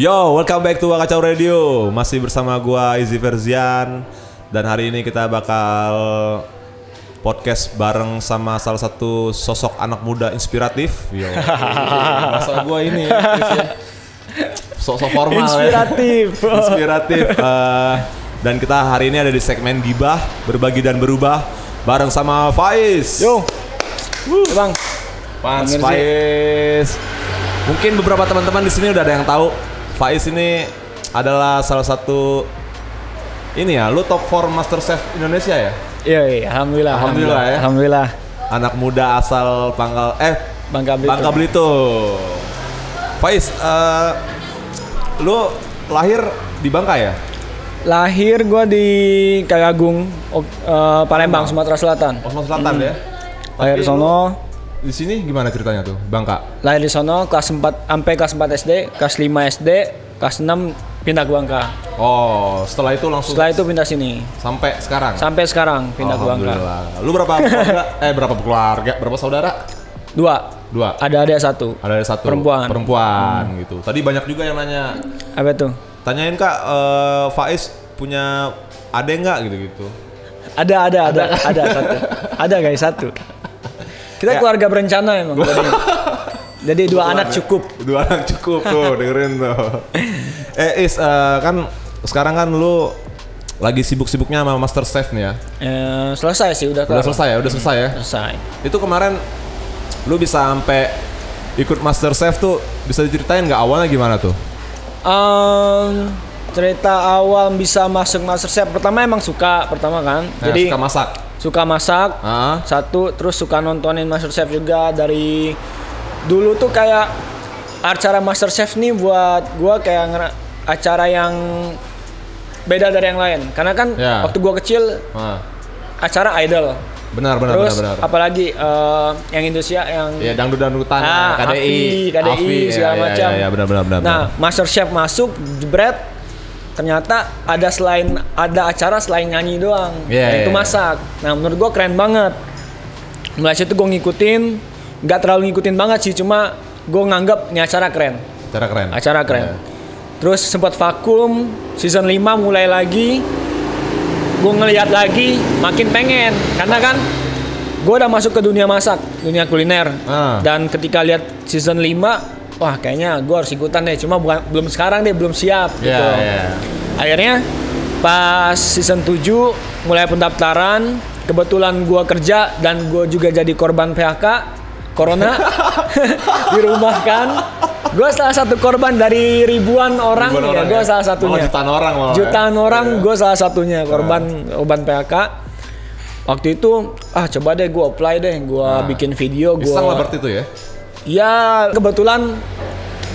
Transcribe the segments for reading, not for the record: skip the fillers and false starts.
Yo, welcome back to Kacau Radio. Masih bersama gua Izzy Ferzian. Dan hari ini kita bakal podcast bareng sama salah satu sosok anak muda inspiratif. Yo, bahasa gua ini sosok formal inspiratif. Ya. Inspiratif. Dan kita hari ini ada di segmen Gibah, berbagi dan berubah bareng sama Faiz. Yo, Bang. Faiz. Mungkin beberapa teman-teman di sini udah ada yang tahu. Faiz ini adalah salah satu ini ya, lu top 4 Masterchef Indonesia ya? Iya, alhamdulillah. Alhamdulillah ya. Alhamdulillah. Anak muda asal Bangka Belitung. Faiz, lu lahir di Bangka ya? Lahir gua di Kagagung, Palembang, Sumatera Selatan. Oh, Sumatera Selatan ya. Lahir di sono. Di sini gimana ceritanya tuh, Bangka? Lahir di sono kelas 4 sampai kelas 4 SD, kelas 5 SD, kelas 6 pindah ke Bangka. Oh, setelah itu langsung Pindah sini. sampai sekarang? Sampai sekarang pindah ke Bangka. Lu berapa keluarga? Berapa keluarga? Berapa saudara? Dua. Ada adik satu. Ada satu. Perempuan gitu. Tadi banyak juga yang nanya. Apa tuh? Tanyain Kak, Faiz punya adek nggak gitu-gitu? Ada satu. Ada guys, satu. Kita keluarga berencana emang. Jadi dua anak cukup. Dua anak cukup tuh, dengerin tuh. Kan sekarang kan lu lagi sibuk-sibuknya sama Masterchef nih ya? Selesai sih, udah selesai ya? Selesai. Itu kemarin lu bisa sampai ikut Masterchef tuh, bisa diceritain nggak awalnya gimana tuh? Cerita awal bisa masuk Masterchef, pertama emang suka kan. Jadi suka masak. Satu, terus suka nontonin Masterchef juga. Dari dulu tuh kayak acara Masterchef nih buat gua kayak acara yang beda dari yang lain. Karena kan waktu gua kecil acara Idol. Benar. Apalagi yang Indonesia yang dangdutan, KDI segala macam. Iya, benar. Nah, Masterchef masuk, jebret, ternyata ada acara selain nyanyi doang, yaitu masak. Nah, menurut gue keren banget. Mulai situ gue ngikutin, nggak terlalu ngikutin banget sih, cuma gue nganggap ini acara keren. Terus sempat vakum, season 5 mulai lagi, gue ngeliat lagi, makin pengen, karena kan gue udah masuk ke dunia masak, dunia kuliner. Dan ketika lihat season 5, wah kayaknya gue harus ikutan deh, cuma belum sekarang deh, belum siap gitu. Akhirnya pas season 7 mulai pendaftaran, kebetulan gue kerja dan gue juga jadi korban PHK Corona. Dirumahkan. Gue salah satu korban dari ribuan orang ya, gue salah satunya. Jutaan orang gue salah satunya korban PHK. Waktu itu coba deh gue apply deh, gue bikin video. Iseng lah berarti itu ya? Ya kebetulan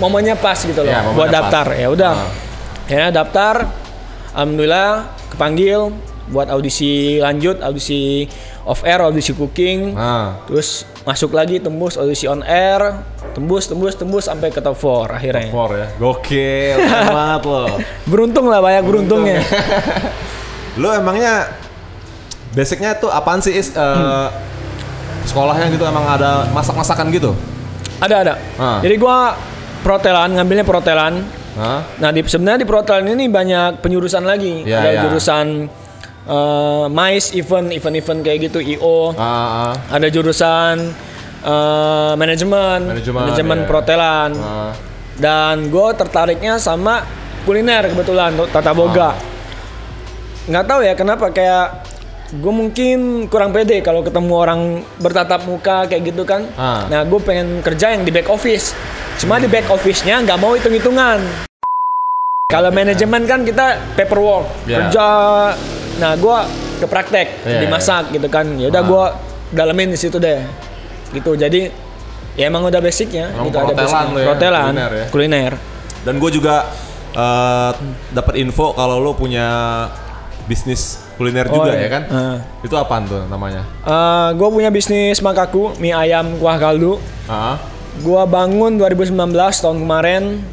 momennya pas gitu loh, buat daftar. Ya udah, ya daftar. Alhamdulillah kepanggil buat audisi lanjut, audisi off air, audisi cooking. Terus masuk lagi, tembus audisi on air, tembus sampai ke top 4 akhirnya. Top 4 ya, gokil banget loh. Beruntung lah, banyak beruntungnya. Lu emangnya basicnya tuh apaan sih sekolahnya gitu, emang ada masak-masakan gitu? Ada. Jadi gua ngambilnya protelan. Nah, sebenarnya di protelan ini banyak penjurusan lagi. Ada jurusan mais, event kayak gitu, IO. Ada jurusan manajemen protelan. Dan gue tertariknya sama kuliner kebetulan, tata boga. Nggak tahu ya kenapa, kayak gue mungkin kurang pede kalau ketemu orang bertatap muka kayak gitu kan. Nah, gue pengen kerja yang di back office. Cuma di back office-nya nggak mau hitung-hitungan. Kalau manajemen kan kita paperwork, kerja. Nah, gue ke praktek, dimasak gitu kan. Ya udah gue dalemin di situ deh. Gitu. Jadi ya emang udah basicnya. Emang gitu, protelan, kuliner. Dan gue juga dapat info kalau lo punya bisnis kuliner juga ya kan? Itu apaan tuh namanya? Gue punya bisnis makaku, mie ayam kuah kaldu. Gue bangun 2019 tahun kemarin.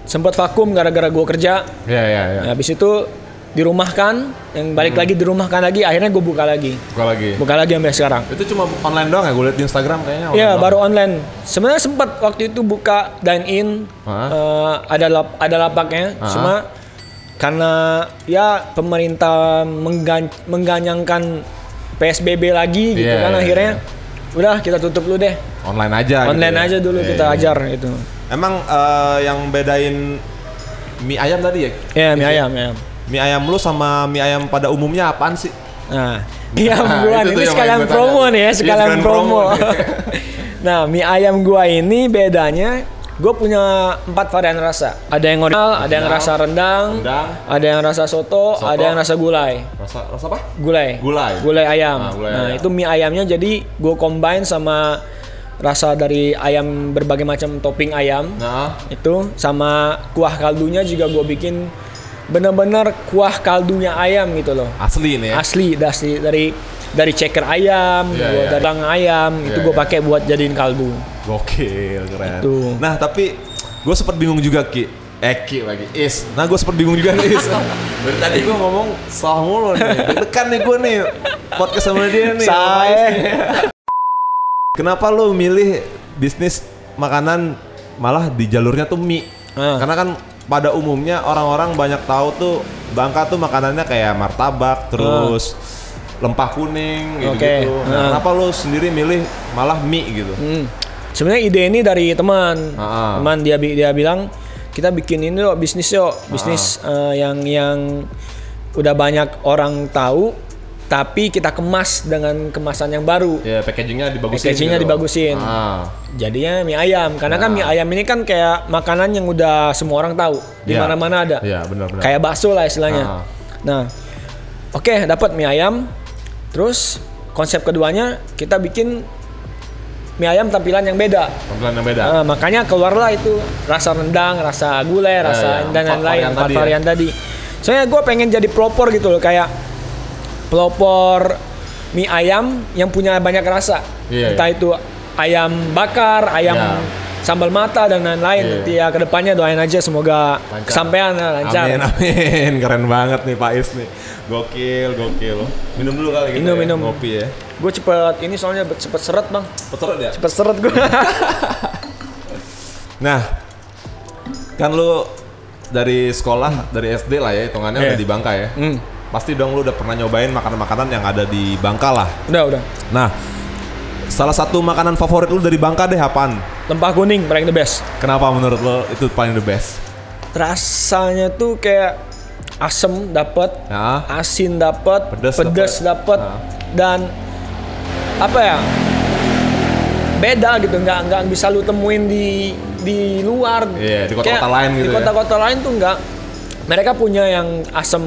Sempat vakum gara-gara gue kerja. Iya. Habis itu dirumahkan, yang balik lagi dirumahkan lagi, akhirnya gue buka lagi sampai sekarang. Itu cuma online doang ya, gue liat di Instagram kayaknya. Iya, baru online. Sebenarnya sempat waktu itu buka dine in, ada lapaknya, cuma karena ya pemerintah mengganyangkan PSBB lagi gitu kan, akhirnya udah kita tutup dulu deh. Online aja dulu kita ajar itu. Emang yang bedain mie ayam tadi ya? Iya, mie ayam. Mie ayam lu sama mie ayam pada umumnya apaan sih? Nah, mie ayam gua ini sekalian promo nih ya, sekalian promo. Nah, mie ayam gua ini bedanya, gue punya 4 varian rasa. Ada yang original, ada yang rasa rendang, ada yang rasa soto, ada yang rasa gulai. Rasa apa? Gulai ayam. Itu mie ayamnya jadi gue combine sama rasa dari ayam, berbagai macam topping ayam. Itu sama kuah kaldunya juga gue bikin bener-bener kuah kaldunya ayam gitu loh. Asli ini ya? Asli dari ceker ayam, dari lang ayam, itu gue pakai buat jadiin kaldu. Gokil, keren. Itu. Nah tapi gue sempat bingung juga Ki lagi Is. Nah gue sempat bingung juga nih Is. Dari tadi gue ngomong salah mulu nih. Deg-degan nih gue nih podcast sama dia nih. Kenapa lo milih bisnis makanan malah di jalurnya tuh mie? Karena kan pada umumnya orang-orang banyak tahu tuh Bangka tuh makanannya kayak martabak terus lempah kuning gitu. Nah, kenapa lo sendiri milih malah mie gitu? Sebenarnya ide ini dari teman. Teman dia bilang kita bikin ini yuk, bisnis yang udah banyak orang tahu, tapi kita kemas dengan kemasan yang baru. Ya, packagingnya dibagusin. Jadinya mie ayam, karena kan mie ayam ini kan kayak makanan yang udah semua orang tahu, di mana-mana ada. Iya, benar-benar. Kayak bakso lah istilahnya. Nah, oke, dapat mie ayam. Terus konsep keduanya kita bikin mie ayam tampilan yang beda. Makanya keluarlah itu rasa rendang, rasa gulai, rasa dan lain-lain, 4 varian tadi. Soalnya gue pengen jadi pelopor gitu loh, kayak pelopor mie ayam yang punya banyak rasa. Entah itu ayam bakar, ayam sambal mata dan lain-lain. Nanti ya kedepannya doain aja semoga kesampaian lancar. Amin. Keren banget nih Pak Is nih. Gokil. Minum dulu kali gitu. Minum. Ngopi ya. Gue cepet seret bang. Cepet seret gue. Nah, kan lu dari sekolah, dari SD lah ya, hitungannya udah di Bangka ya. Pasti dong lu udah pernah nyobain makanan-makanan yang ada di Bangka lah. Udah. Nah, salah satu makanan favorit lu dari Bangka deh apaan? Lempah kuning paling the best. Kenapa menurut lu itu paling the best? Rasanya tuh kayak asem dapet, asin dapet, pedas dapet, dan apa ya? Beda gitu, nggak bisa lu temuin di luar. Di kota-kota lain gitu. Di kota-kota lain tuh nggak. Mereka punya yang asam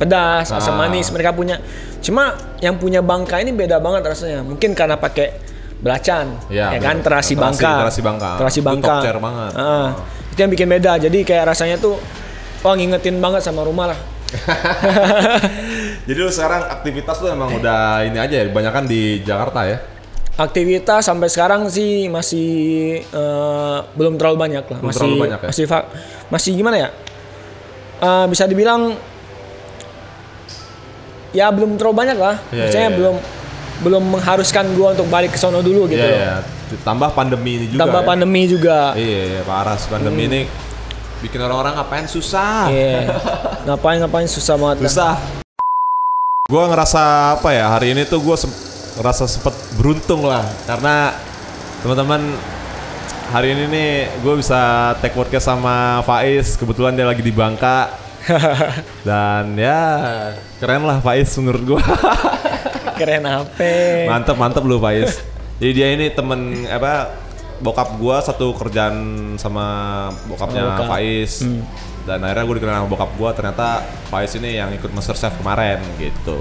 pedas, asam manis, mereka punya. Cuma yang punya Bangka ini beda banget rasanya. Mungkin karena pakai belacan, kan terasi Bangka. Terasi Bangka. Itu top banget. Itu yang bikin beda. Jadi kayak rasanya tuh ngingetin banget sama rumah lah. Jadi lu sekarang aktivitas lu emang udah ini aja ya, kebanyakan di Jakarta ya? Aktivitas sampai sekarang sih masih belum terlalu banyak lah. Masih gimana ya? Bisa dibilang ya belum terlalu banyak lah. Maksudnya belum mengharuskan gua untuk balik ke sono dulu gitu loh. Tambah pandemi ini juga. Iya, parah pandemi ini bikin orang-orang ngapain susah. Ngapain susah banget. Gua ngerasa apa ya, hari ini tuh gua ngerasa sempet beruntung lah, karena teman-teman hari ini nih gue bisa take podcast sama Faiz. Kebetulan dia lagi di Bangka. Dan ya keren lah Faiz menurut gue. Keren apa? Mantep lu Faiz. Jadi dia ini temen bokap gue, satu kerjaan sama bokapnya Faiz. Dan akhirnya gue dikenal sama bokap gue. Ternyata Faiz ini yang ikut MasterChef kemarin gitu.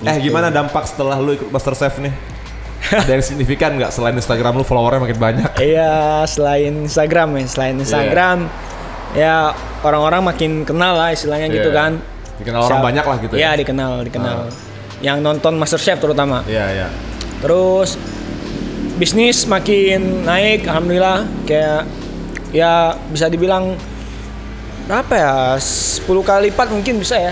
Gimana dampak setelah lu ikut MasterChef nih? Ada yang signifikan nggak selain Instagram lu followernya makin banyak? Iya, selain Instagram, ya orang-orang makin kenal lah istilahnya gitu kan. Dikenal orang banyak lah gitu ya? Iya, dikenal. Yang nonton MasterChef terutama. Iya. Terus bisnis makin naik, alhamdulillah. Kayak ya bisa dibilang berapa ya, 10 kali lipat mungkin bisa ya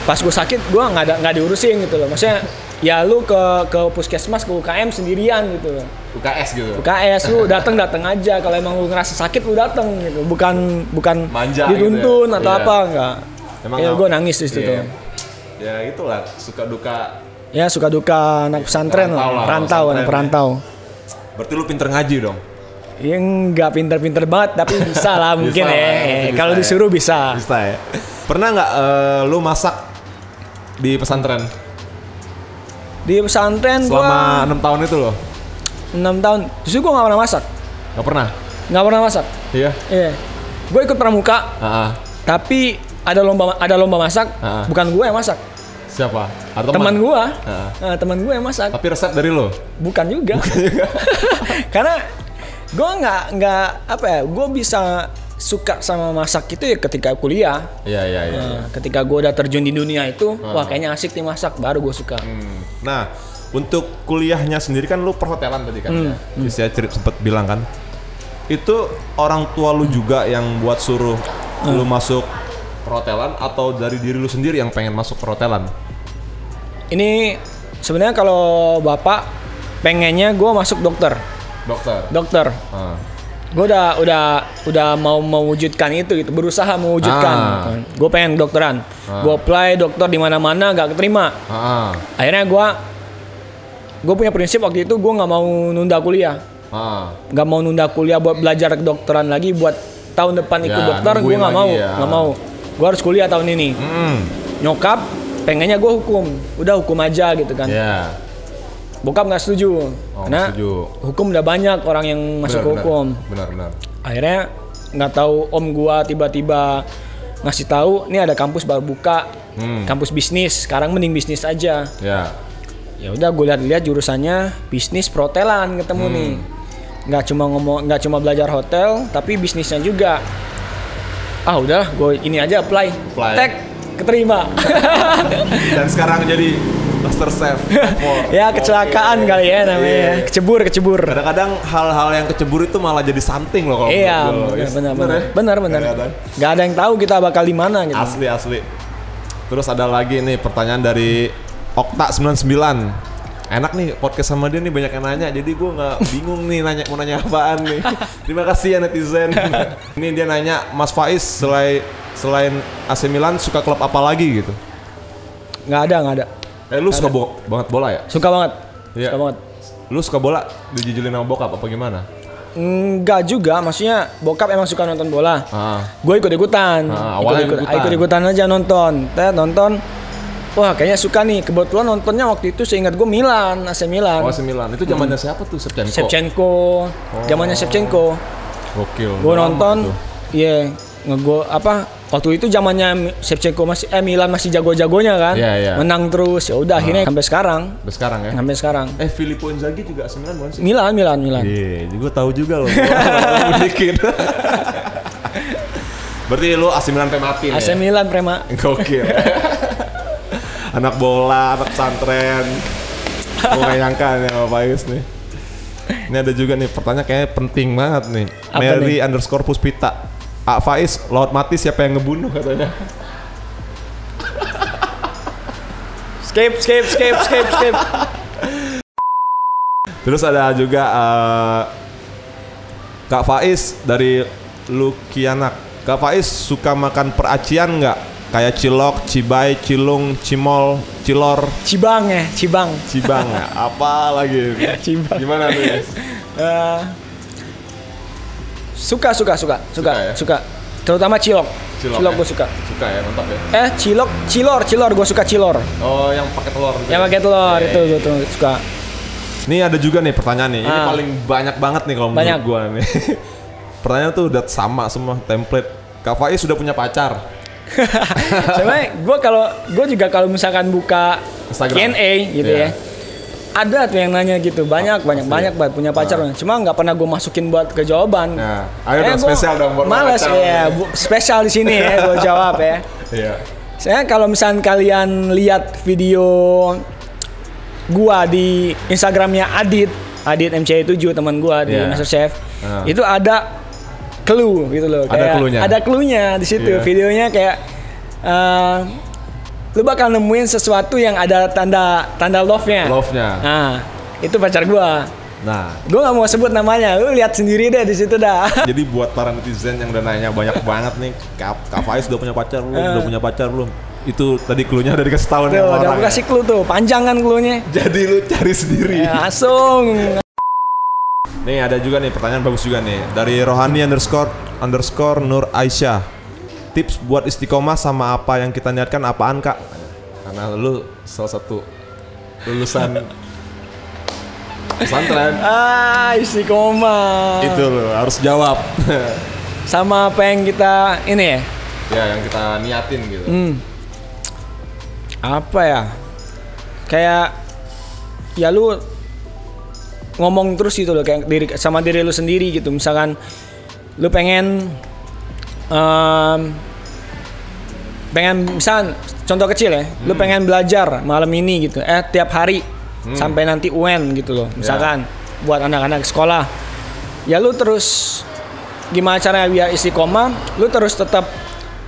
pas gue sakit gue nggak diurusin gitu loh. Maksudnya ya lu ke puskesmas, ke UKM sendirian gitu loh. UKS gitu. UKS lu datang aja, kalau emang lu ngerasa sakit lu datang gitu. Bukan manja dituntun gitu ya? Atau apa enggak. Emang ya gue nangis di situ tuh. Ya itulah suka duka. Ya suka duka anak pesantren lah, perantau. Berarti lu pinter ngaji dong? Ya nggak pinter-pinter banget, tapi bisa lah mungkin ya. Kalau disuruh bisa. Bisa ya. Pernah nggak lu masak di pesantren? Di pesantren selama 6 tahun itu loh. 6 tahun. Justru gue nggak pernah masak. Nggak pernah? Nggak pernah masak. Iya. Gue ikut pramuka. Tapi ada lomba masak. Bukan gue yang masak. Siapa? Teman gue. Teman gue yang masak. Tapi resep dari lo? Bukan juga. Karena gue nggak apa ya. Gue bisa suka sama masak itu ya ketika kuliah. Iya. Ketika gue udah terjun di dunia itu, wah kayaknya asik nih masak, baru gue suka. Nah, untuk kuliahnya sendiri kan lu perhotelan tadi kan ya. Saya sempet bilang kan. Itu orang tua lu juga yang buat suruh lu masuk perhotelan atau dari diri lu sendiri yang pengen masuk perhotelan? Ini sebenarnya kalau bapak pengennya gue masuk dokter. Gue udah mau mewujudkan itu gitu, berusaha mewujudkan. Gue pengen dokteran. Gue apply dokter di mana-mana gak keterima. Akhirnya gue punya prinsip waktu itu, gue nggak mau nunda kuliah. Nggak mau nunda kuliah buat belajar kedokteran lagi, buat tahun depan ikut dokter. Gue nggak mau. Gue harus kuliah tahun ini. Nyokap pengennya gue hukum, udah hukum aja gitu kan. Bokap nggak setuju, karena hukum udah banyak orang yang masuk hukum. Benar. Akhirnya nggak tahu om gua tiba-tiba ngasih tahu, ini ada kampus baru buka, kampus bisnis. Sekarang mending bisnis aja. Ya udah, gue lihat jurusannya bisnis perhotelan, ketemu nih. Nggak cuma belajar hotel, tapi bisnisnya juga. Udah, gue ini aja apply. Tek, keterima. Dan sekarang jadi Master Chef. Ya kecelakaan kali ya namanya. Kecebur. Kadang-kadang hal-hal yang kecebur itu malah jadi something loh kalau. Iya, benar. Gak ada yang tahu kita bakal di mana gitu. Asli. Terus ada lagi nih pertanyaan dari Okta 99. Enak nih podcast sama dia nih, banyak yang nanya, jadi gue nggak bingung nih mau nanya apaan nih. Terima kasih ya netizen. Ini dia nanya, Mas Faiz selain AC Milan suka klub apa lagi gitu? Nggak ada. Lu suka banget bola ya? Suka banget. Iya. Suka banget. Lu suka bola dijujulin sama bokap apa gimana? Enggak juga, maksudnya bokap emang suka nonton bola. Gue ikut-ikutan. Ikut-ikutan aja nonton. Wah kayaknya suka nih. Kebetulan nontonnya waktu itu seingat gue Milan, AC Milan. AC Milan. Itu zamannya siapa tuh? Shevchenko. Zamannya Shevchenko. Gokil. Gue nonton. Iya. Waktu itu zamannya Shevchenko Milan masih jago-jagonya kan. Menang terus. Ya udah akhirnya sampai sekarang. Sampai sekarang. Filippo Inzaghi juga AC Milan bukan sih? Milan. Iya, gue tahu juga loh. Dikit. Berarti lu AC Milan premati nih. AC Milan prema. Gokil. Anak bola, anak pesantren. Gue gak nyangka nih sama Faiz nih. Ini ada juga nih pertanyaan kayaknya penting banget nih. Mary_Puspita. Faiz, laut mati siapa yang ngebunuh katanya? Skip. Terus ada juga Kak Faiz dari Lukianak. Kak Faiz suka makan peracian nggak? Kayak cilok, cibai, cilung, cimol, cilor. Cibang ya. Apa lagi? Cibang. Gimana nih? Suka. Ya? Suka. Terutama cilok. Cilok gue suka. Suka ya, mantap ya. Cilor gue suka cilor. Oh, yang pakai telur. Yang pakai telur itu suka. Nih ada juga nih pertanyaan nih. Ini paling banyak banget nih kalau menurut gue nih. Pertanyaan tuh udah sama semua template. Kak Faiz sudah punya pacar? Sebenarnya gue juga kalau misalkan buka Instagram. Q&A gitu ya, ada tuh yang nanya gitu banyak banget punya pacar. Cuma nggak pernah gue masukin buat ke jawaban. Ayo dong spesial dong buat malas ya, spesial di sini ya gue jawab ya. Saya kalau misalkan kalian lihat video gua di Instagramnya Adit MC7 teman gua di Master Chef, itu ada clue gitu loh. Ada clue-nya di situ. Videonya kayak lu bakal nemuin sesuatu yang ada tanda love-nya. Nah, itu pacar gua. Nah, gua nggak mau sebut namanya, lu lihat sendiri deh di situ dah. Jadi buat para netizen yang udah nanya banyak banget nih, Kak Faiz udah punya pacar belum? Udah punya pacar belum? Itu tadi clue-nya udah dikasih tahu nih orang. Udah kasih clue tuh, panjang kan clue-nya. Jadi lu cari sendiri. Ya, langsung. Nih ada juga nih pertanyaan bagus juga nih dari Rohani _ Nur Aisyah. Tips buat istiqomah sama apa yang kita niatkan apaan Kak? Karena lu salah satu lulusan pesantren. Istiqomah. Itu lo harus jawab. Sama apa yang kita ini ya? Ya yang kita niatin gitu. Apa ya? Kayak ya lu ngomong terus gitu loh, kayak sama diri lu sendiri gitu. Misalkan lu pengen misal contoh kecil ya, lu pengen belajar malam ini gitu, tiap hari sampai nanti UN gitu loh, misalkan buat anak-anak sekolah. Ya lu terus gimana caranya biar istiqomah, lu terus tetap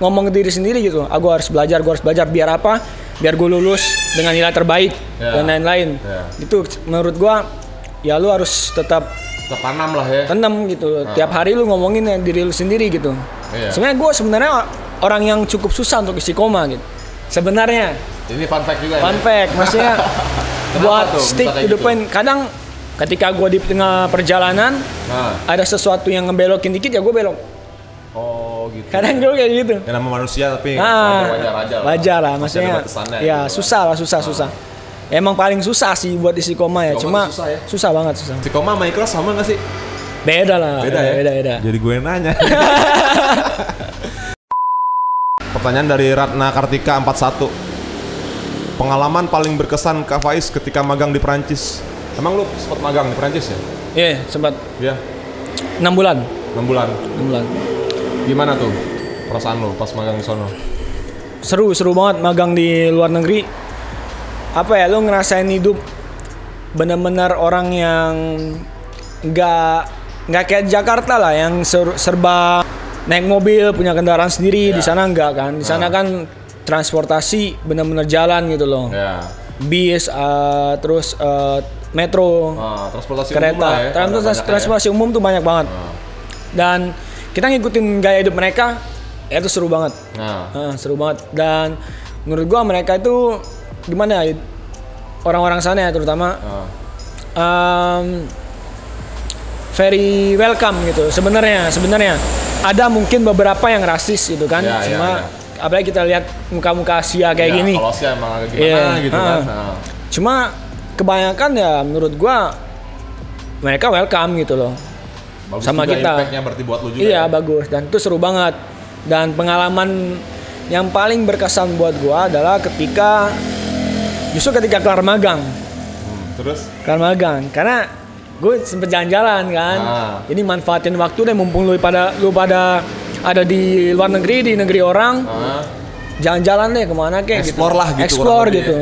ngomong ke diri sendiri gitu, aku harus belajar biar apa? Biar gue lulus dengan nilai terbaik dan lain-lain. Itu menurut gua ya lu harus tetap tanam lah ya. Tanam gitu. Tiap hari lu ngomongin diri lu sendiri gitu. Sebenarnya orang yang cukup susah untuk istiqomah gitu. Sebenarnya. Ini fun fact juga. Fun fact, maksudnya buat stick to the point. Kadang ketika gua di tengah perjalanan ada sesuatu yang ngebelokin dikit ya gua belok. Oh gitu. Kadang gue kayak gitu. Ya nama manusia tapi wajar lah maksudnya. Ya susah. Emang paling susah sih buat istiqomah ya. Cuma susah banget. Istiqomah sama ikhlas sama nggak sih? Beda lah. Beda. Jadi gue nanya. Pertanyaan dari Ratna Kartika 41. Pengalaman paling berkesan Kak Faiz ketika magang di Perancis. Emang lu sempat magang di Perancis ya? Iya, sempat. Iya. 6 bulan. Gimana tuh perasaan lo pas magang di sono? Seru banget magang di luar negeri. Apa ya, lo ngerasain hidup benar-benar orang yang nggak kayak Jakarta lah, yang serba naik mobil, punya kendaraan sendiri. Di sana enggak kan? Di sana kan transportasi benar-benar jalan gitu loh. Bis, terus metro, kereta, transportasi umum tuh banyak banget. Dan kita ngikutin gaya hidup mereka, itu seru banget. Seru banget. Dan menurut gua mereka itu gimana ya, orang-orang sana ya terutama very welcome gitu. Sebenarnya ada mungkin beberapa yang rasis gitu kan. Apalagi kita lihat muka-muka Asia kayak gini. Kalau Asia emang agak gimana gitu kan. Cuma kebanyakan ya menurut gua mereka welcome gitu loh. Bagus sama juga kita. Impact-nya berarti buat lu juga. Iya, bagus, dan itu seru banget. Dan pengalaman yang paling berkesan buat gua adalah ketika kelar magang. Terus? Kelar magang, karena gue sempet jalan-jalan kan. Jadi manfaatin waktu deh, mumpung lu pada ada di luar negeri, di negeri orang. Jalan-jalan deh kemana kayak gitu. Explore gitu.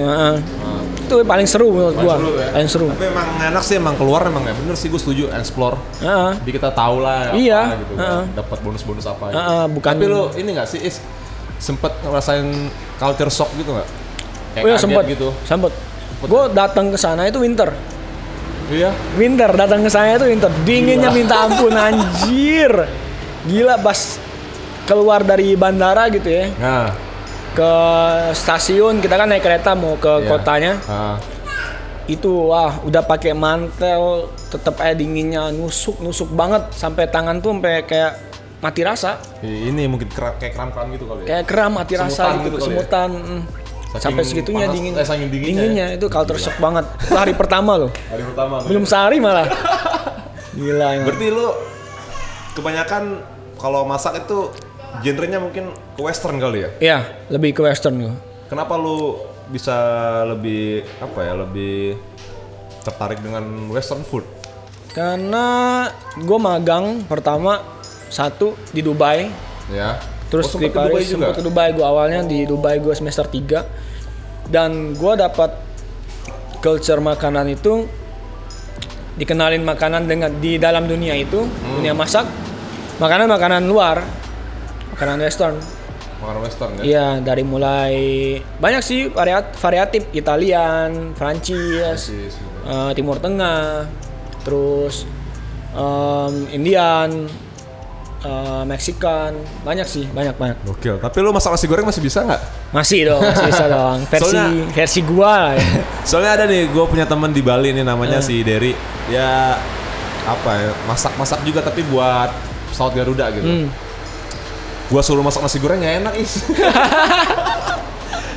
Itu paling seru menurut gua. Paling seru. Tapi emang enak sih, emang keluar emang ya. Bener sih, gue setuju explore. Jadi kita tahu lah apa gitu kan. Dapat bonus-bonus apa gitu. Bukan. Tapi lu ini enggak sih sempet ngerasain culture shock gitu enggak? Kayak sempet gitu. Sempet. Gue datang ke sana itu winter. Iya. Winter, datang ke sana itu winter. Dinginnya minta ampun anjir. Gila, pas keluar dari bandara gitu ya. Ke stasiun, kita kan naik kereta mau ke kotanya. Itu udah pakai mantel, tetap dinginnya nusuk banget sampai tangan tuh sampai kayak mati rasa. Ini mungkin kayak kram gitu kali ya. Kayak kram mati rasa gitu, kesemutan. Sampai segitunya dinginnya itu culture shock banget. Itu hari pertama loh. Belum sehari malah. Gila. Berarti lu kebanyakan kalau masak itu genrenya mungkin ke western kali ya? Iya, lebih ke western gua. Kenapa lu bisa lebih lebih tertarik dengan western food? Karena gue magang pertama di Dubai. Ya. Terus di Paris, sempat ke Dubai gue awalnya. Di Dubai gue semester 3. Dan gue dapat culture makanan itu, dikenalin makanan di dalam dunia itu, dunia masak, makanan luar, makanan western. Makanan western ya? Iya, dari mulai banyak sih variatif, Italian, Prancis, Timur Tengah, terus Indian, Meksikan, banyak sih, banyak. Gokil. Tapi lu masak nasi goreng masih bisa nggak? Masih dong, masih bisa dong. Versi gua. Soalnya ada nih, gua punya teman di Bali nih namanya si Derry. Ya apa ya, masak juga tapi buat pesawat Garuda gitu. Gua suruh masak nasi goreng nggak enak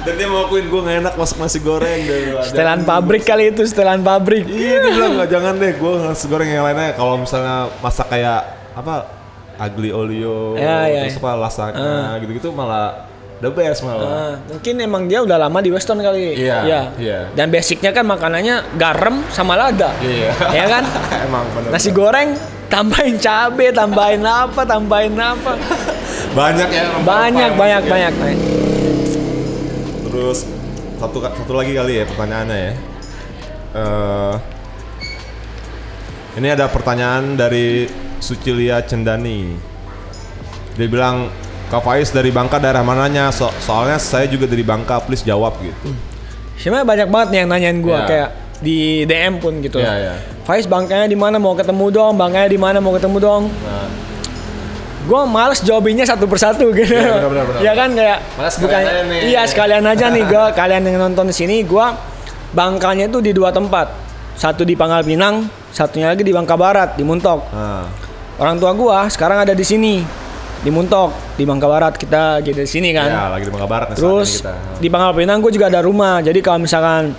dan dia mau akuin gue nggak enak masak nasi goreng. Setelan pabrik kali itu, setelan pabrik. Iya, dia bilang nggak, jangan deh, gue nasi goreng yang lainnya. Kalau misalnya masak kayak apa agli olio, terus apa lasagna gitu-gitu malah the best malah. Mungkin emang dia udah lama di western kali. Iya. Dan basicnya kan makanannya garam sama lada. Iya. Ya kan? Emang bener. Nasi goreng tambahin cabe, tambahin apa. Banyak ya. Banyak. Terus satu lagi kali ya pertanyaannya ya. Ini ada pertanyaan dari Sucilia Cendani. Dia bilang, Kak Faiz dari Bangka daerah mananya? Soalnya saya juga dari Bangka, please jawab gitu. Sebenarnya banyak banget nih yang nanyain gue kayak di DM pun gitu. Faiz Bangkanya di mana, mau ketemu dong? Bangkanya di mana, mau ketemu dong? Gue males jawabinnya satu persatu gitu. Bener. Ya kan kayak bukan sekalian aja nih gue, kalian yang nonton di sini, gue Bangkanya itu di 2 tempat. Satu di Pangkal Pinang, satunya lagi di Bangka Barat, di Muntok. Orang tua gue sekarang ada di sini, di Muntok, di Bangka Barat. Kita gitu di sini kan. Iya, lagi di Bangka Barat. Terus di Pangkal Pinang gue juga ada rumah. Jadi kalau misalkan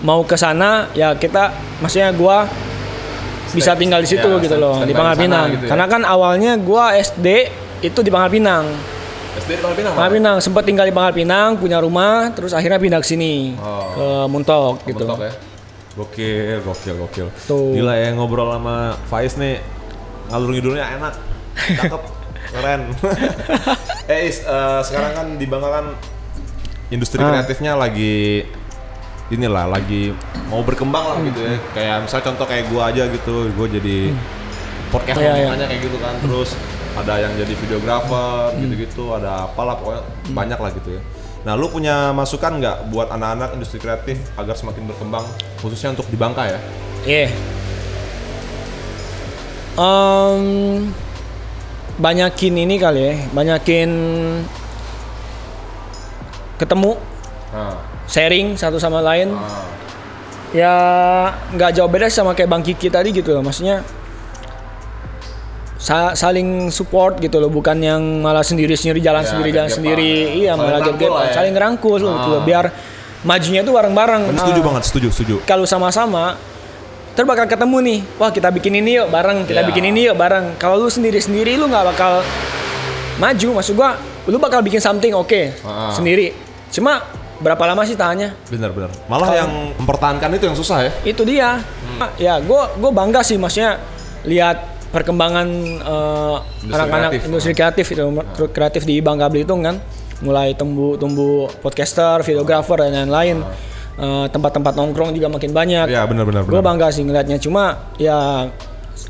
mau ke sana ya kita, maksudnya gue bisa tinggal di situ gitu loh, di Pangkal Pinang. Gitu ya? Karena kan awalnya gue SD itu di Pangkal Pinang. SD di Pangkal Pinang? Pangkal Pinang, sempat tinggal di Pangkal Pinang, punya rumah, terus akhirnya pindah ke sini, ke Muntok gitu. Muntok ya? Gokil. Tuh. Gila ya, ngobrol sama Faiz nih, ngalur ngidulnya enak, cakep, keren. Sekarang kan di Bangka kan industri kreatifnya lagi mau berkembang lah gitu ya. Kayak misalnya contoh kayak gue aja gitu, gue jadi podcast namanya kayak gitu kan. Terus ada yang jadi videografer gitu-gitu, ada apalah pokoknya banyak lah gitu ya. Nah, lu punya masukan nggak buat anak-anak industri kreatif agar semakin berkembang, khususnya untuk di Bangka ya? Iya. Banyakin ini kali ya, banyakin ketemu, sharing satu sama lain. Ya nggak jauh beda sama kayak Bang Kiki tadi gitu loh, maksudnya saling support gitu loh, bukan yang malah sendiri jalan sendiri. Iya, malah saling ngerangkul gitu, biar majunya tuh bareng-bareng. Setuju. Kalau sama-sama bakal ketemu nih, wah kita bikin ini yuk bareng, bikin ini yuk bareng. Kalau lu sendiri lu nggak bakal maju, maksud gua lu bakal bikin something sendiri, cuma berapa lama sih tahannya? Bener. Malah yang mempertahankan itu yang susah ya. Itu dia. Ya gue bangga sih, maksudnya lihat perkembangan anak-anak industri kreatif itu, kreatif di Bangka Belitung kan, mulai tumbuh podcaster, videografer dan lain-lain. Tempat-tempat nongkrong juga makin banyak. Ya benar. Gue bangga sih ngeliatnya, cuma ya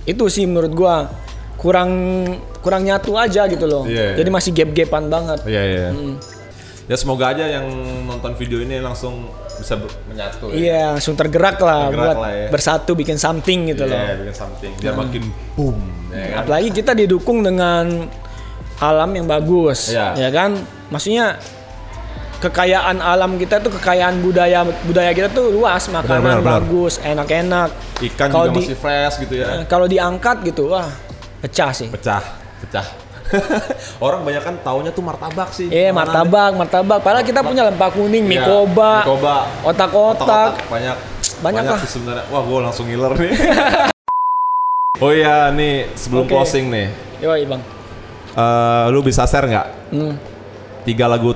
itu sih menurut gue kurang nyatu aja gitu loh. Jadi masih gap-gapan banget. Iya. Ya semoga aja yang nonton video ini langsung bisa menyatu. Iya, langsung tergerak lah buat bersatu bikin something gitu loh. Iya, bikin something biar makin boom. Ya kan? Apalagi kita didukung dengan alam yang bagus, ya kan? Maksudnya kekayaan alam kita tuh, kekayaan budaya kita tuh luas, makanan bagus, enak-enak. Ikan juga masih fresh gitu ya. Kalau diangkat gitu, wah pecah sih. Pecah. Orang banyak kan taunya tuh martabak sih. Iya, martabak. Padahal kita punya lempak kuning, mie koba, otak-otak. Banyak lah sih sebenarnya. Wah, gue langsung ngiler nih. Oh iya, nih sebelum closing nih. Yoi bang. Lu bisa share nggak 3 lagu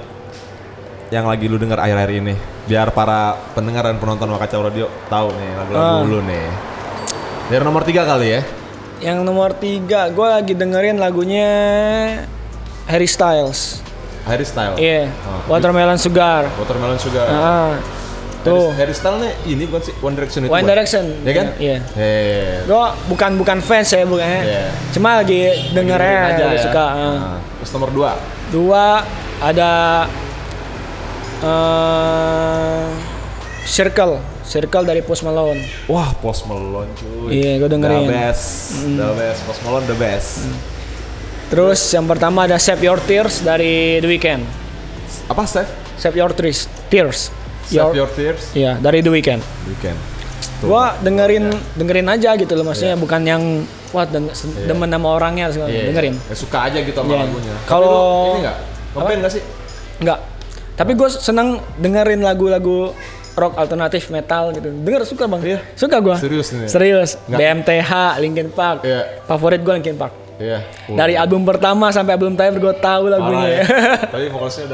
yang lagi lu denger akhir-akhir ini, biar para pendengar dan penonton Wakacau Radio tahu nih lagu-lagu lu nih. Dari nomor 3 kali ya. Yang nomor 3, gue lagi dengerin lagunya Harry Styles. Iya. Watermelon Sugar. Tuh. Harry Styles nih ini bukan sih One Direction itu. One Direction. Ya kan? Iya. Gue bukan fans ya, bukan. Cuma lagi dengernya, aja ya. Suka. Terus nomor 2. 2 ada Circle dari Post Malone. Wah, Post Malone cuy. Iya, gue dengerin. The best. Post Malone the best. Terus yang pertama ada Save Your Tears dari The Weeknd. Apa Save? Save Your Tears. Save Your Tears. Iya, dari The Weeknd. Gua dengerin aja gitu loh, maksudnya bukan yang demen sama orangnya, dengerin. Ya, suka aja gitu sama lagunya. Kalau ini ngeband nggak sih? Enggak. Tapi gue seneng dengerin lagu-lagu rock alternatif metal gitu. Suka bang. Iya. Suka gue. Serius. BMTH, Linkin Park. Iya. Favorit gue Linkin Park. Iya. Dari album pertama sampai album terakhir gue tahu lagunya. Tapi vokalisnya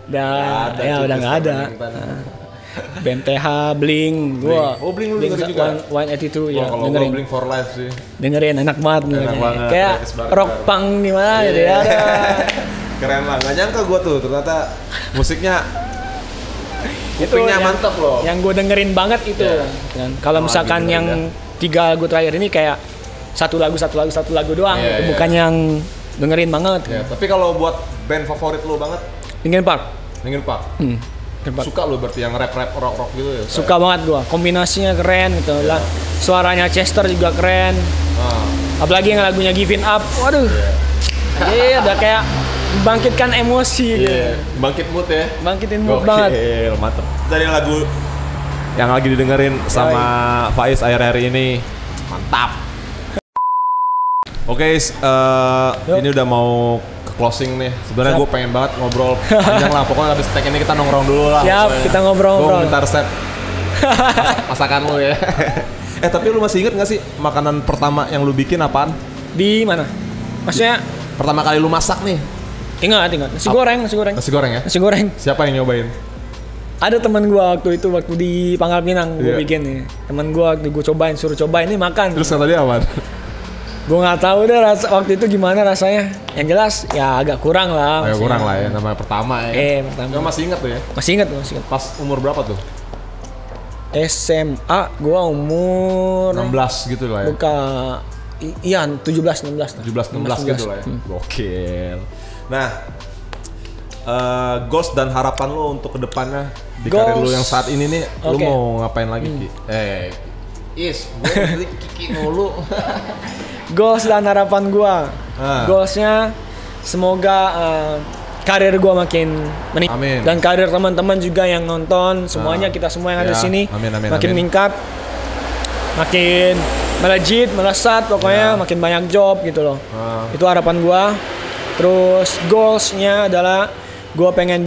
udah nggak ada. BMTH, Blink, gua. Oh, Blink juga. 182 ya. Kalau dengerin. Blink for Life sih. Dengerin enak banget. Kayak rock punk gimana gitu ya. Keren lah. Nggak nyangka gua tuh ternyata musiknya kupingnya mantap loh. Yang gue dengerin banget itu. Kalau misalkan yang 3 lagu terakhir ini kayak satu lagu doang, bukan yang dengerin banget. Tapi kalau buat band favorit lo banget? Linkin Park. Suka lo berarti yang rap rock gitu ya? Suka banget gua. Kombinasinya keren gitu lah. Suaranya Chester juga keren. Apalagi yang lagunya Giving Up. Waduh. Udah kayak bangkitkan emosi gitu. Bangkit mood ya. Bangkitin mood banget. Mantep. Dari lagu yang lagi didengerin sama Faiz akhir-akhir ini mantap. Oke, ini udah mau closing nih. Sebenarnya gue pengen banget ngobrol panjang lah. Pokoknya habis tag ini kita nongkrong dulu lah. Siap, kita ngobrol. Gue minta resep masakan lu ya. Tapi lu masih inget gak sih makanan pertama yang lu bikin apaan? Di mana? Maksudnya pertama kali lu masak nih? Ingat. Nasi goreng ya? Nasi goreng. Siapa yang nyobain? Ada teman gua waktu di Pangkal Pinang gua bikin nih. Teman gua waktu gua suruh cobain nih makan. Terus kata dia apa? Gue nggak tahu deh waktu itu gimana rasanya. Yang jelas ya agak kurang lah. Agak kurang lah ya, namanya pertama ya. Pertama. Masih ingat tuh ya? Masih ingat. Pas umur berapa tuh? SMA gue umur 16 gitu lah ya. Iya 17-16 gitu lah ya. Gokil. Nah, goals dan harapan lo untuk kedepannya di karir lo yang saat ini nih, lo mau ngapain lagi Ki? Gue Kiki mulu. Goals dan harapan gue, goalsnya semoga karir gue makin meningkat dan karir teman-teman juga yang nonton semuanya, kita semua yang ada di sini makin meningkat, makin melejit, melesat, pokoknya makin banyak job gitu loh. Itu harapan gue. Terus goalsnya adalah gue pengen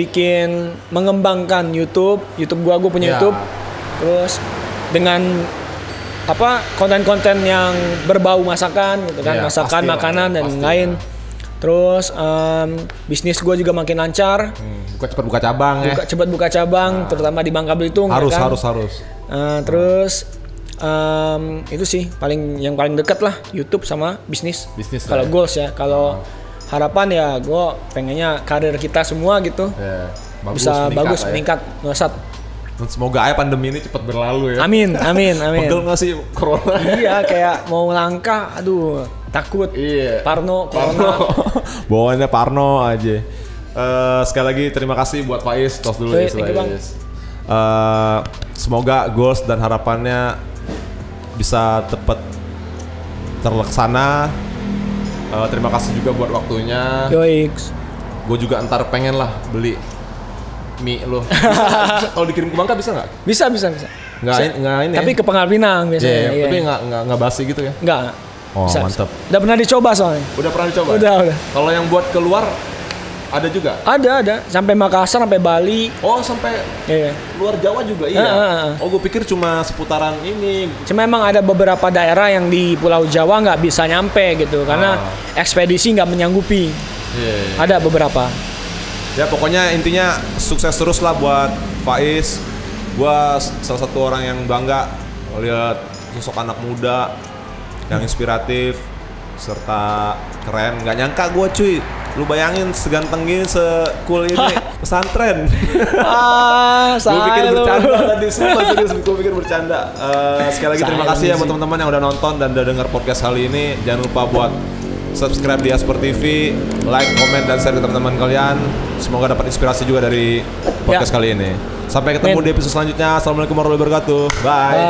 mengembangkan YouTube gue punya YouTube, terus dengan konten-konten yang berbau masakan gitu kan, masakan, makanan dan lain. Terus bisnis gue juga makin lancar. Cepat buka cabang terutama di Bangka Belitung. Harus. Terus itu sih yang paling dekat lah, YouTube sama bisnis. Kalau goals ya, kalau harapan ya gue pengennya karir kita semua gitu bisa bagus, meningkat, melesat. Dan semoga aja pandemi ini cepat berlalu ya. Amin. Pegel nggak sih corona? Iya, kayak mau langkah, aduh takut. Parno. Bawaannya Parno aja. Sekali lagi terima kasih buat Faiz. Tos dulu ya Faiz. Semoga goals dan harapannya bisa tepat terlaksana. Terima kasih juga buat waktunya. Gue juga ntar pengen lah beli mie lo. Bisa kalau dikirim ke Bangka bisa nggak? Bisa. Nggak ini. Tapi ke Pangkal Pinang biasanya. Tapi nggak basi gitu ya? Nggak. Oh bisa, mantap. Udah pernah dicoba soalnya. Udah pernah dicoba? Udah. Kalau yang buat keluar ada juga? Ada. Sampai Makassar, sampai Bali. Oh sampai luar Jawa juga iya? Oh gue pikir cuma seputaran ini. Cuma emang ada beberapa daerah yang di Pulau Jawa nggak bisa nyampe gitu. Karena ekspedisi nggak menyanggupi. Ada beberapa. Ya pokoknya intinya sukses terus lah buat Faiz. Gua salah satu orang yang bangga melihat sosok anak muda yang inspiratif serta keren. Gak nyangka gue cuy, lu bayangin seganteng gini, se-cool ini pesantren. Gue pikir bercanda tadi, semua serius gue pikir bercanda. Sekali lagi terima kasih ya buat teman-teman yang udah nonton dan udah denger podcast kali ini. Jangan lupa buat subscribe di Asper TV, like, komen, dan share ke teman-teman kalian. Semoga dapat inspirasi juga dari podcast kali ini. Sampai ketemu di episode selanjutnya. Assalamualaikum warahmatullahi wabarakatuh. Bye.